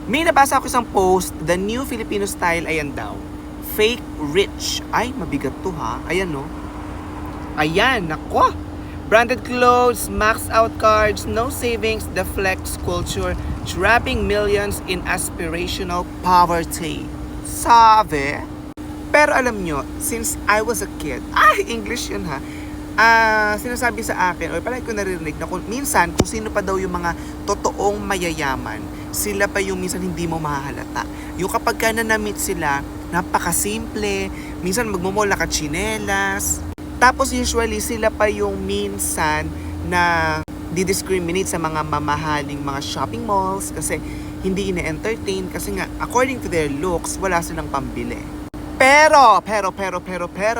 May nabasa ako isang post, the new Filipino style, ayan daw. Fake rich. Ay, mabigat to ha. Ayan no. Ayan, nako. Branded clothes, maxed out cards, no savings, the flex culture, trapping millions in aspirational poverty. Sabi? Pero alam nyo, since I was a kid, English yun ha. Sinasabi sa akin, o palagi ko naririnig na minsan kung sino pa daw yung mga totoong mayayaman, sila pa yung minsan hindi mo mahahalata. Yung kapag ka na-meet sila, napakasimple, minsan magmumol na katsinelas. Tapos usually sila pa yung minsan na didiscriminate sa mga mamahaling mga shopping malls kasi hindi ina-entertain kasi nga according to their looks, wala silang pambili. Pero,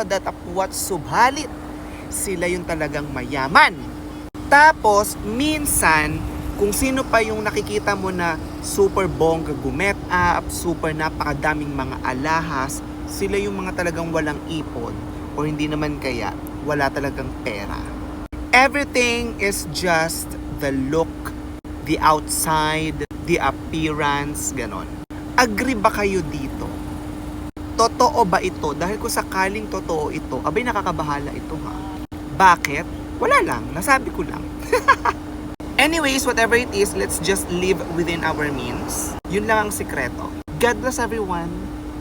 that what subalit, sila yung talagang mayaman. Tapos, minsan, kung sino pa yung nakikita mo na super bongga gumet up, super napakadaming mga alahas, sila yung mga talagang walang ipon o hindi naman kaya wala talagang pera. Everything is just the look, the outside, the appearance, ganon. Agree ba kayo dito? Totoo ba ito? Dahil kung sakaling totoo ito, abay nakakabahala ito ha. Bakit? Wala lang, nasabi ko lang. Anyways, whatever it is, let's just live within our means. Yun lang ang sikreto. God bless everyone.